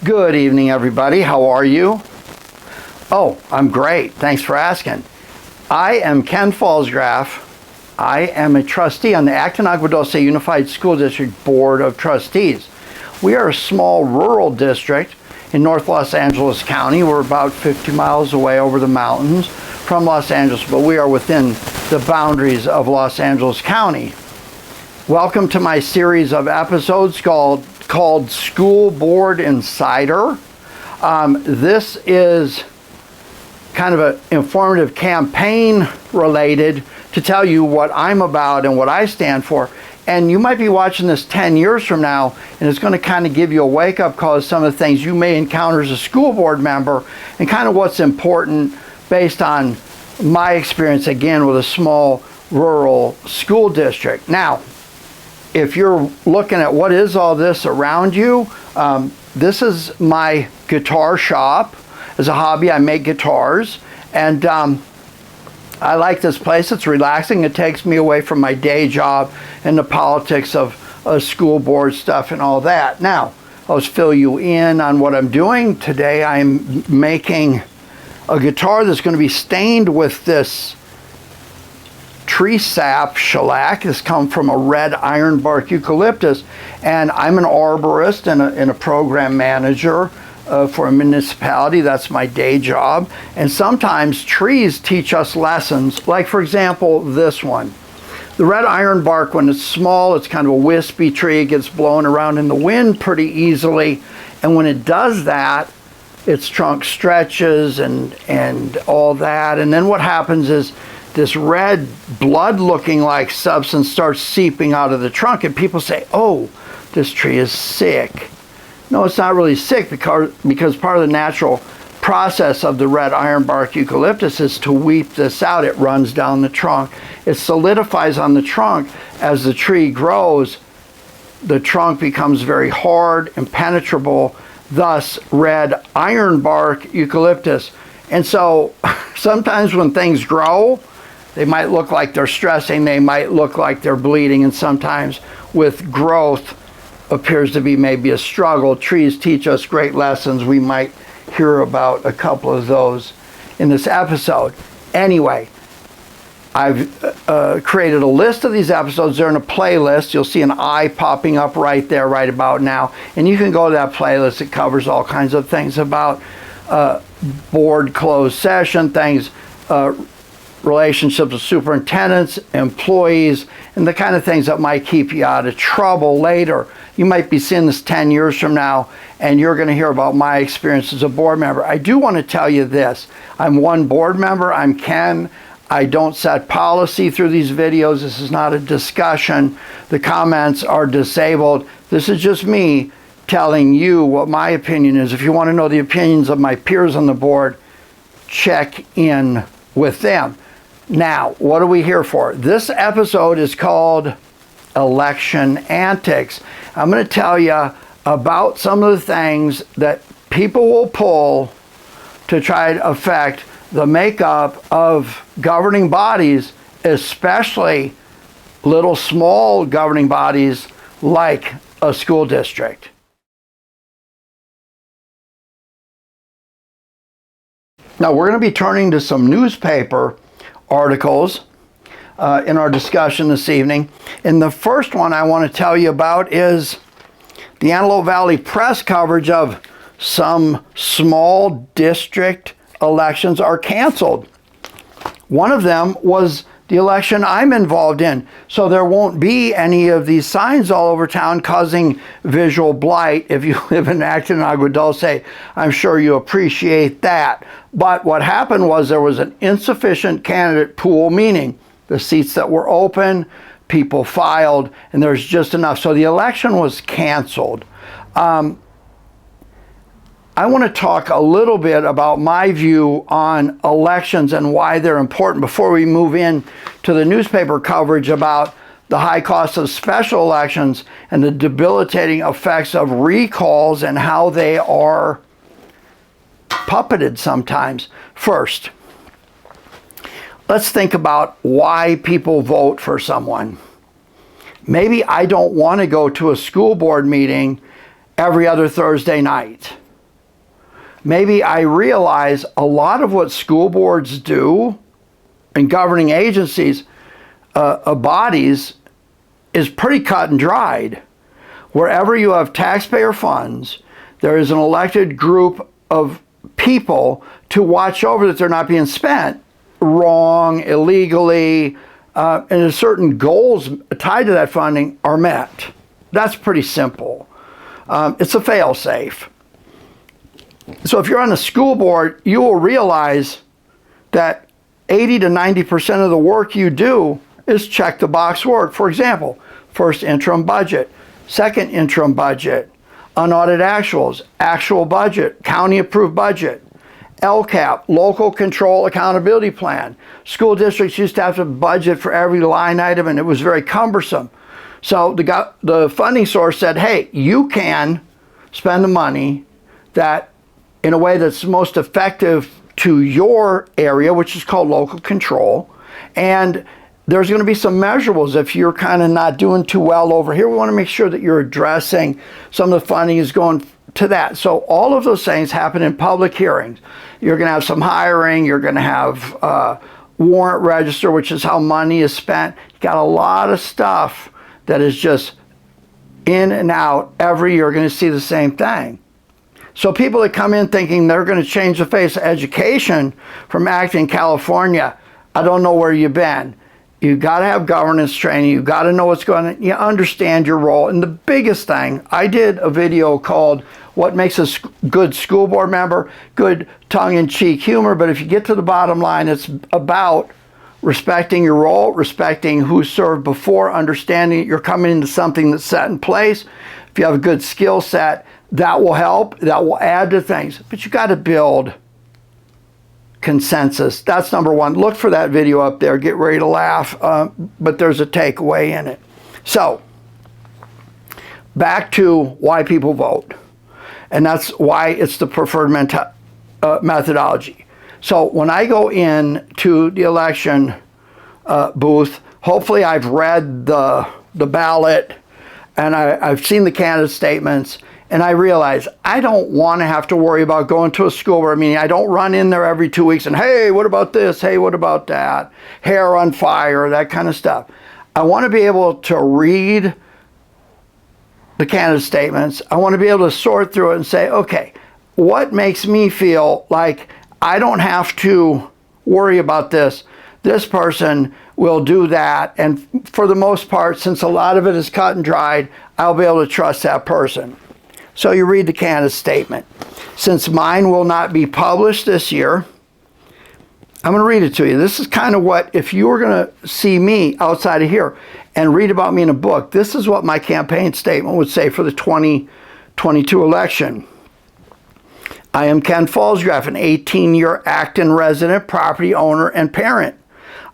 Good evening, everybody. How are you? Oh, I'm great. Thanks for asking. I am Ken Pfalzgraf. I am a trustee on the Acton Agua Dulce Unified School District Board of Trustees. We are a small rural district in North Los Angeles County. We're about 50 miles away over the mountains from Los Angeles, but we are within the boundaries of Los Angeles County. Welcome to my series of episodes called School Board Insider. This is kind of an informative campaign related to tell you what I'm about and what I stand for. And you might be watching this 10 years from now, and it's going to kind of give you a wake-up call to some of the things you may encounter as a school board member and kind of what's important based on my experience, again, with a small rural school district. Now, if you're looking at what is all this around you, this is my guitar shop. As a hobby, I make guitars, and I like this place. It's relaxing. It takes me away from my day job and the politics of school board stuff and all that. Now, I'll just fill you in on what I'm doing. Today I'm making a guitar that's going to be stained with this tree sap shellac. This comes from a red ironbark eucalyptus, and I'm an arborist and a program manager for a municipality. That's my day job. And sometimes trees teach us lessons, like for example this one. The red ironbark, when it's small, it's kind of a wispy tree. It gets blown around in the wind pretty easily, and when it does that, its trunk stretches and all that, and then what happens is this red blood-looking like substance starts seeping out of the trunk, and people say, oh, this tree is sick. No, it's not really sick because part of the natural process of the red ironbark eucalyptus is to weep this out. It runs down the trunk. It solidifies on the trunk. As the tree grows, the trunk becomes very hard, impenetrable, thus red ironbark eucalyptus. And so sometimes when things grow, they might look like they're stressing, they might look like they're bleeding, and sometimes with growth appears to be maybe a struggle. Trees teach us great lessons. We might hear about a couple of those in this episode. Anyway, I've created a list of these episodes. They're in a playlist. You'll see an eye popping up right there right about now, and you can go to that playlist. It covers all kinds of things about board closed session, things, relationships with superintendents, employees, and the kind of things that might keep you out of trouble later. You might be seeing this 10 years from now, and you're going to hear about my experience as a board member. I do want to tell you this. I'm one board member. I'm Ken. I don't set policy through these videos. This is not a discussion. The comments are disabled. This is just me telling you what my opinion is. If you want to know the opinions of my peers on the board, check in with them. Now, what are we here for? This episode is called Election Antics. I'm going to tell you about some of the things that people will pull to try to affect the makeup of governing bodies, especially little small governing bodies like a school district. Now, we're going to be turning to some newspaper articles in our discussion this evening. And the first one I want to tell you about is the Antelope Valley Press coverage of some small district elections are canceled. One of them was the election I'm involved in. So there won't be any of these signs all over town causing visual blight. If you live in Acton and Agua Dulce, I'm sure you appreciate that. But what happened was there was an insufficient candidate pool, meaning the seats that were open, people filed, and there's just enough. So the election was canceled. I want to talk a little bit about my view on elections and why they're important before we move in to the newspaper coverage about the high cost of special elections and the debilitating effects of recalls and how they are puppeted sometimes. First, let's think about why people vote for someone. Maybe I don't want to go to a school board meeting every other Thursday night. maybe I realize a lot of what school boards do and governing agencies, bodies, is pretty cut and dried. Wherever you have taxpayer funds, there is an elected group of people to watch over that they're not being spent wrong, illegally, and certain goals tied to that funding are met. That's pretty simple. It's a fail-safe. So if you're on the school board, you will realize that 80 to 90% of the work you do is check the box work. For example, first interim budget, second interim budget, unaudited actuals, actual budget, county approved budget, LCAP, local control accountability plan. School districts used to have to budget for every line item, and it was very cumbersome. So the funding source said, hey, you can spend the money that in a way that's most effective to your area, which is called local control. And there's going to be some measurables if you're kind of not doing too well over here. We want to make sure that you're addressing some of the funding is going to that. So all of those things happen in public hearings. You're going to have some hiring. You're going to have warrant register, which is how money is spent. You got a lot of stuff that is just in and out. Every year, you're going to see the same thing. So people that come in thinking they're going to change the face of education from Acton, California, I don't know where you've been. You got to have governance training. You got to know what's going on. You understand your role. And the biggest thing, I did a video called What Makes a Good School Board Member, good tongue-in-cheek humor. But if you get to the bottom line, it's about respecting your role, respecting who served before, understanding that you're coming into something that's set in place. If you have a good skill set, that will help. That will add to things. But you got to build consensus. That's number one. Look for that video up there. Get ready to laugh. But there's a takeaway in it. So, back to why people vote. And that's why it's the preferred methodology. So, when I go in to the election booth, hopefully I've read the ballot and I've seen the candidate statements. And I realize I don't want to have to worry about going to a school board meeting. I don't run in there every 2 weeks and, hey, what about this? Hey, what about that? Hair on fire, that kind of stuff. I want to be able to read the candidate statements. I want to be able to sort through it and say, okay, what makes me feel like I don't have to worry about this? This person will do that. And for the most part, since a lot of it is cut and dried, I'll be able to trust that person. So you read the candidate statement. Since mine will not be published this year, I'm going to read it to you. This is kind of what, if you were going to see me outside of here and read about me in a book, this is what my campaign statement would say for the 2022 election. I am Ken Pfalzgraf, an 18-year Acton resident, property owner, and parent.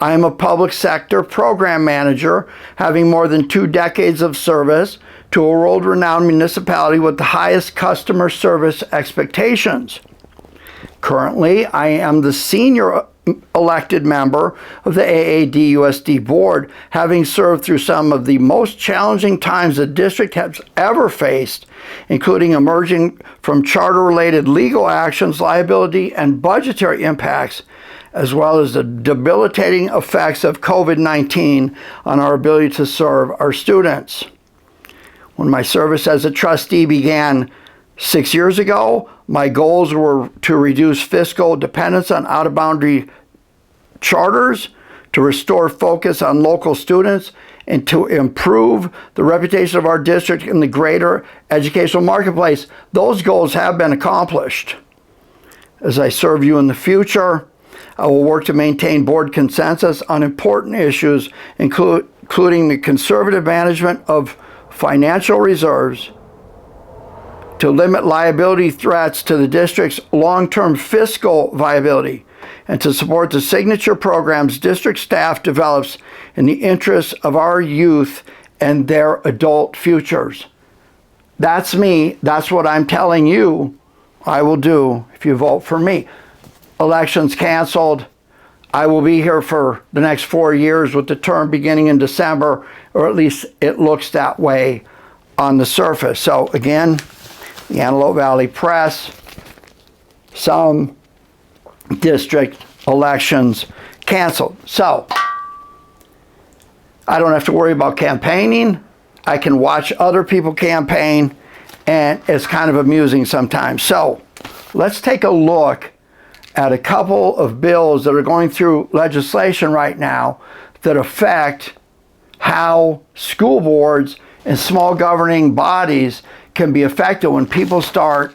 I am a public sector program manager, having more than 2 decades of service to a world-renowned municipality with the highest customer service expectations. Currently, I am the senior elected member of the AADUSD Board, having served through some of the most challenging times the district has ever faced, including emerging from charter-related legal actions, liability, and budgetary impacts, as well as the debilitating effects of COVID-19 on our ability to serve our students. When my service as a trustee began 6 years ago, my goals were to reduce fiscal dependence on out-of-boundary charters, to restore focus on local students, and to improve the reputation of our district in the greater educational marketplace. Those goals have been accomplished. As I serve you in the future, I will work to maintain board consensus on important issues, including the conservative management of financial reserves, to limit liability threats to the district's long-term fiscal viability, and to support the signature programs district staff develops in the interests of our youth and their adult futures. That's me. That's what I'm telling you I will do if you vote for me. Elections canceled. I will be here for the next 4 years with the term beginning in December, or at least it looks that way on the surface. So again, the Antelope Valley Press, some district elections canceled. So I don't have to worry about campaigning. I can watch other people campaign, and it's kind of amusing sometimes. So let's take a look at a couple of bills that are going through legislation right now that affect how school boards and small governing bodies can be affected when people start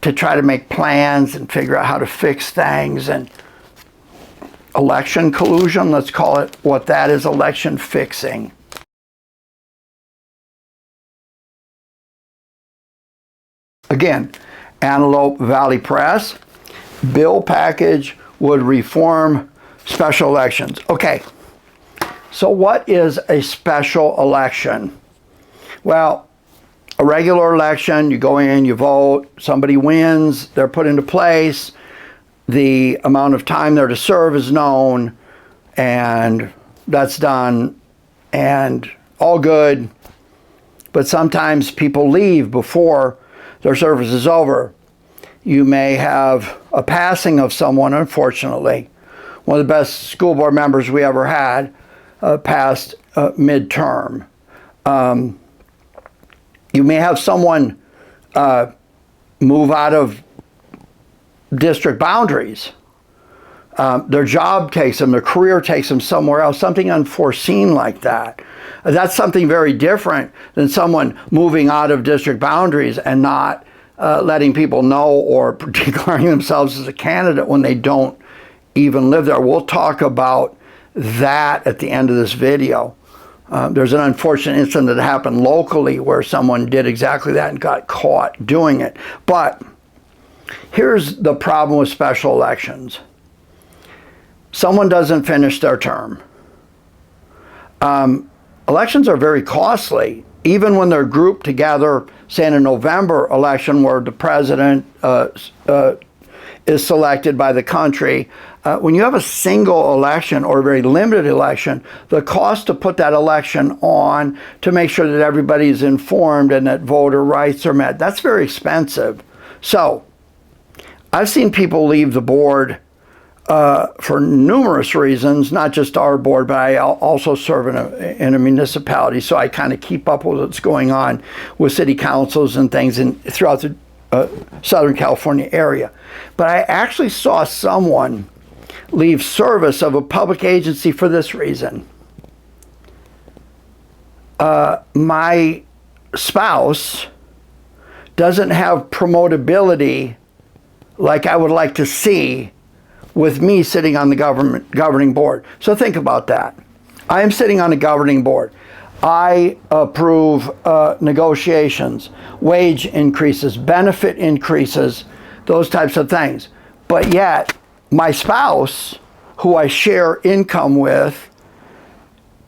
to try to make plans and figure out how to fix things. And election collusion, let's call it what that is, election fixing. Again, Antelope Valley Press, bill package would reform special elections. Okay, so what is a special election? Well, a regular election, you go in, you vote, somebody wins, they're put into place, the amount of time they're to serve is known, and that's done, and all good. But sometimes people leave before their service is over. You may have a passing of someone, unfortunately. One of the best school board members we ever had passed midterm. You may have someone move out of district boundaries. Their job takes them, their career takes them somewhere else, something unforeseen like that. That's something very different than someone moving out of district boundaries and not letting people know or declaring themselves as a candidate when they don't even live there. We'll talk about that at the end of this video. There's an unfortunate incident that happened locally where someone did exactly that and got caught doing it. But here's the problem with special elections. Someone doesn't finish their term. Elections are very costly, even when they're grouped together, say in a November election where the president is selected by the country. When you have a single election or a very limited election, the cost to put that election on to make sure that everybody is informed and that voter rights are met, that's very expensive. So I've seen people leave the board for numerous reasons, not just our board, but I also serve in a municipality, so I kind of keep up with what's going on with city councils and things throughout the Southern California area. But I actually saw someone leave service of a public agency for this reason. My spouse doesn't have promotability like I would like to see with me sitting on the governing board. So think about that. I am sitting on a governing board. I approve negotiations, wage increases, benefit increases, those types of things. But yet, my spouse, who I share income with,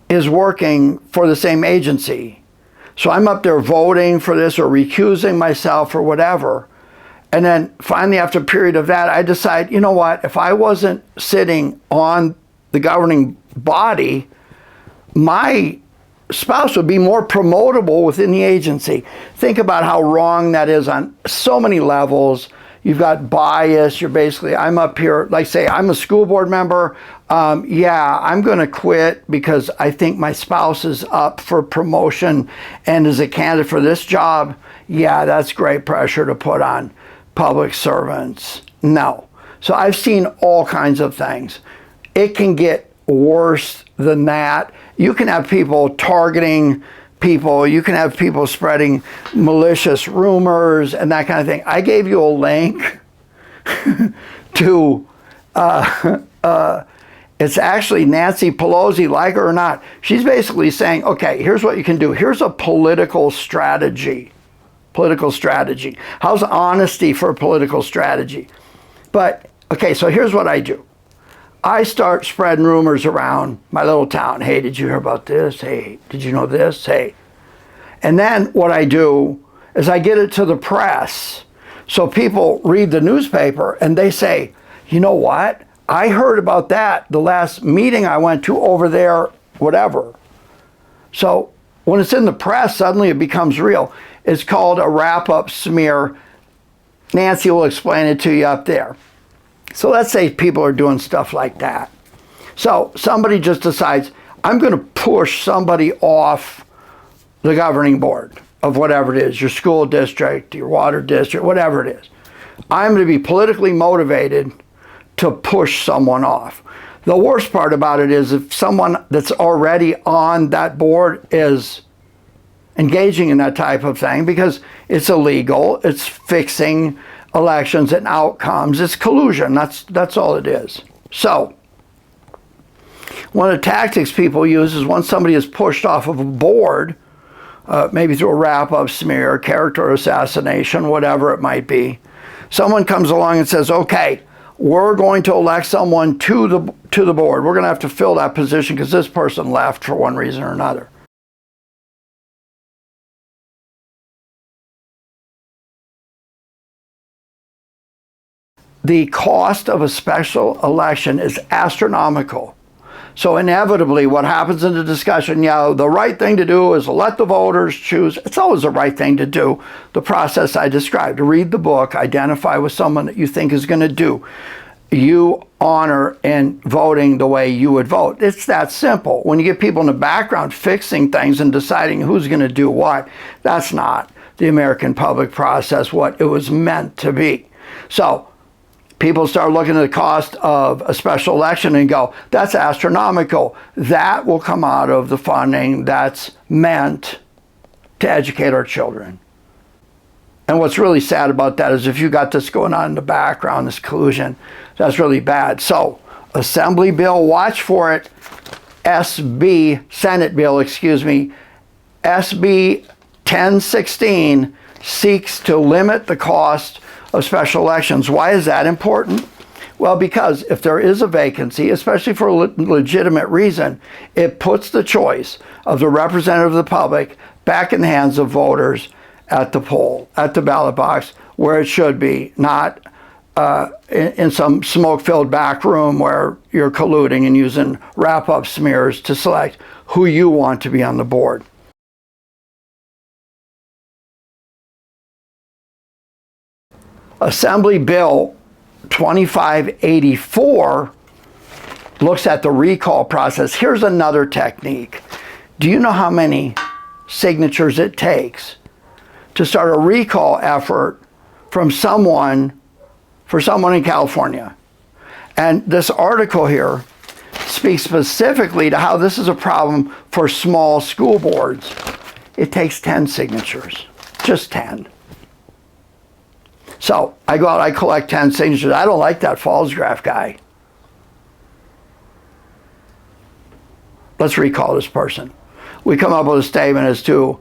is working for the same agency. So I'm up there voting for this or recusing myself or whatever. And then finally, after a period of that, I decide, you know what, if I wasn't sitting on the governing body, my spouse would be more promotable within the agency. Think about how wrong that is on so many levels. You've got bias. You're basically, I'm up here, like say, I'm a school board member. Yeah, I'm going to quit because I think my spouse is up for promotion and is a candidate for this job. Yeah, that's great pressure to put on public servants. No. So I've seen all kinds of things. It can get worse than that. You can have people targeting people. You can have people spreading malicious rumors and that kind of thing. I gave you a link to, it's actually Nancy Pelosi, like her or not. She's basically saying, okay, here's what you can do. Here's a political strategy. Political strategy. How's honesty for a political strategy? But, okay, so here's what I do. I start spreading rumors around my little town. Hey, did you hear about this? Hey, did you know this? Hey. And then what I do is I get it to the press. So people read the newspaper and they say, you know what? I heard about that the last meeting I went to over there, whatever. So when it's in the press, suddenly it becomes real. It's called a wrap-up smear. Nancy will explain it to you up there. So let's say people are doing stuff like that. So somebody just decides, I'm going to push somebody off the governing board of whatever it is, your school district, your water district, whatever it is. I'm going to be politically motivated to push someone off. The worst part about it is if someone that's already on that board is engaging in that type of thing, because it's illegal, it's fixing elections and outcomes, it's collusion, that's all it is. So, one of the tactics people use is once somebody is pushed off of a board, maybe through a wrap-up smear, character assassination, whatever it might be, someone comes along and says, okay, we're going to elect someone to the board. We're going to have to fill that position because this person left for one reason or another. The cost of a special election is astronomical. So inevitably what happens in the discussion, the right thing to do is let the voters choose. It's always the right thing to do. The process I described, read the book, identify with someone that you think is going to do. You honor in voting the way you would vote. It's that simple. When you get people in the background fixing things and deciding who's going to do what, that's not the American public process, what it was meant to be. So people start looking at the cost of a special election and go, that's astronomical. That will come out of the funding that's meant to educate our children. And what's really sad about that is if you got this going on in the background, this collusion, that's really bad. So, Assembly bill, watch for it. Senate bill, SB 1016 seeks to limit the cost of special elections. Why is that important? Well, because if there is a vacancy, especially for a legitimate reason, it puts the choice of the representative of the public back in the hands of voters at the poll, at the ballot box, where it should be, not in some smoke-filled back room where you're colluding and using wrap-up smears to select who you want to be on the board. Assembly Bill 2584 looks at the recall process. Here's another technique. Do you know how many signatures it takes to start a recall effort from someone in California? And this article here speaks specifically to how this is a problem for small school boards. It takes 10 signatures, just 10. So I go out, I collect 10 signatures. I don't like that Pfalzgraf guy. Let's recall this person. We come up with a statement as to,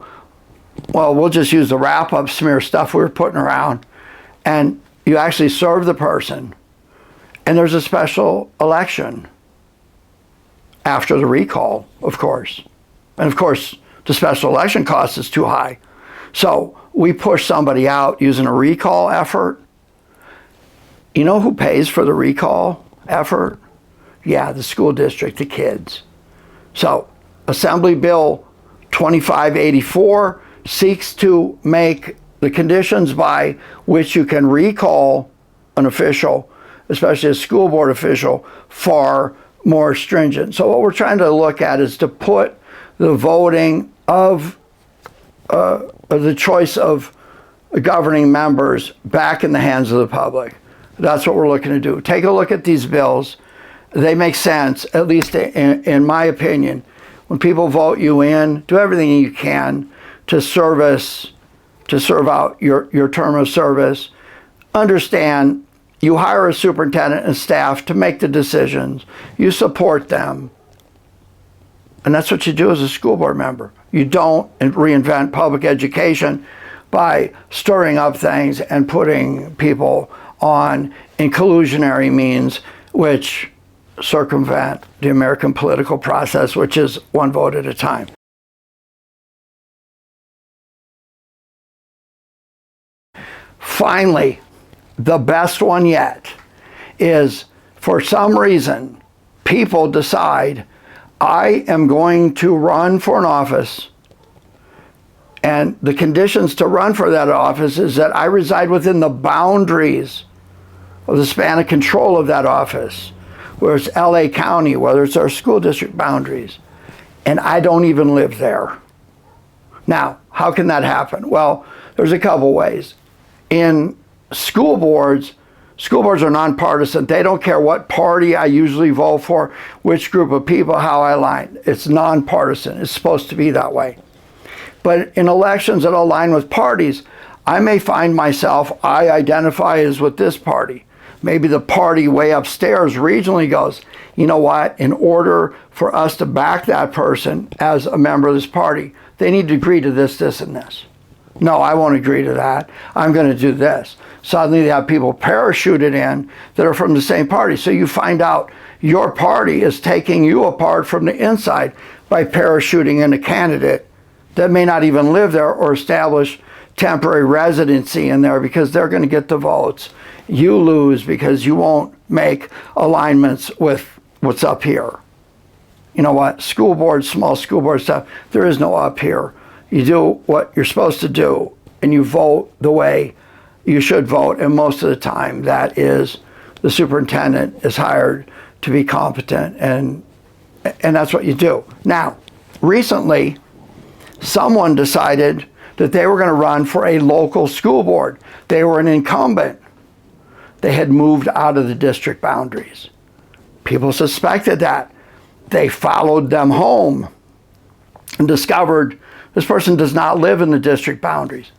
well, we'll just use the wrap-up smear stuff we were putting around, and you actually serve the person, and there's a special election after the recall, of course. And of course, the special election cost is too high. So we push somebody out using a recall effort. You know who pays for the recall effort? Yeah, the school district, the kids. So Assembly Bill 2584 seeks to make the conditions by which you can recall an official, especially a school board official, far more stringent. So what we're trying to look at is to put the voting of the choice of governing members back in the hands of the public. That's what we're looking to do. Take a look at these bills. They make sense, at least in my opinion. When people vote you in, do everything you can to serve out your term of service. Understand, you hire a superintendent and staff to make the decisions. You support them. And that's what you do as a school board member. You don't reinvent public education by stirring up things and putting people on in collusionary means which circumvent the American political process, which is one vote at a time. Finally, the best one yet is, for some reason, people decide, I am going to run for an office, and And the conditions to run for that office is that I reside within the boundaries of the span of control of that office, whether it's LA County, whether it's our school district boundaries, and I don't even live there. Now, how can that happen? Well, there's a couple ways. In school boards are nonpartisan. They don't care what party I usually vote for, which group of people, how I align. It's nonpartisan. It's supposed to be that way. But in elections that align with parties, I may find myself, I identify as with this party. Maybe the party way upstairs regionally goes, you know what, in order for us to back that person as a member of this party, they need to agree to this, this, and this. No, I won't agree to that. I'm going to do this. Suddenly they have people parachuted in that are from the same party. So you find out your party is taking you apart from the inside by parachuting in a candidate that may not even live there or establish temporary residency in there because they're going to get the votes. You lose because you won't make alignments with what's up here. You know what? School board, small school board stuff, there is no up here. You do what you're supposed to do and you vote the way you should vote, and most of the time that is the superintendent is hired to be competent, and that's what you do. Now, recently, someone decided that they were going to run for a local school board. They were an incumbent. They had moved out of the district boundaries. People suspected that. They followed them home and discovered this person does not live in the district boundaries.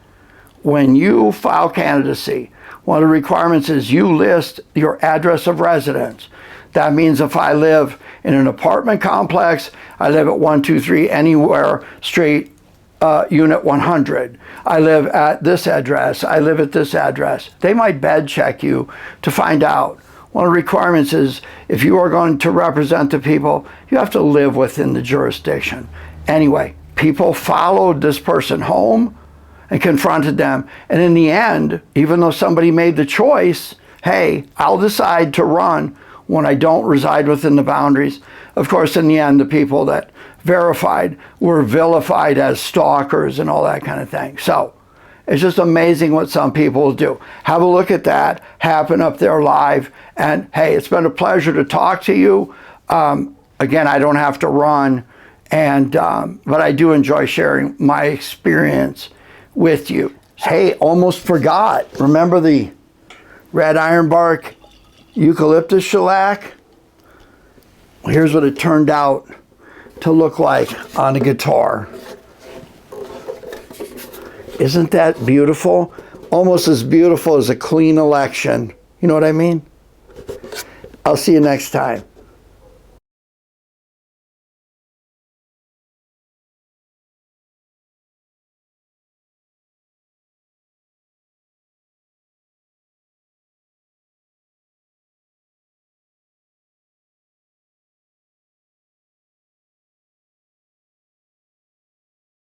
When you file candidacy, one of the requirements is you list your address of residence. That means if I live in an apartment complex, I live at 123 Anywhere Street, Unit 100. I live at this address. I live at this address. They might bed check you to find out. One of the requirements is if you are going to represent the people, you have to live within the jurisdiction. Anyway, people followed this person home and confronted them. And in the end, even though somebody made the choice, hey, I'll decide to run when I don't reside within the boundaries. Of course, in the end, the people that verified were vilified as stalkers and all that kind of thing. So it's just amazing what some people do. Have a look at that happen up there live. And hey, it's been a pleasure to talk to you. Again, I don't have to run, but I do enjoy sharing my experience with you. Hey, almost forgot. Remember the red ironbark eucalyptus shellac? Well, here's what it turned out to look like on a guitar. Isn't that beautiful? Almost as beautiful as a clean election. You know what I mean? I'll see you next time.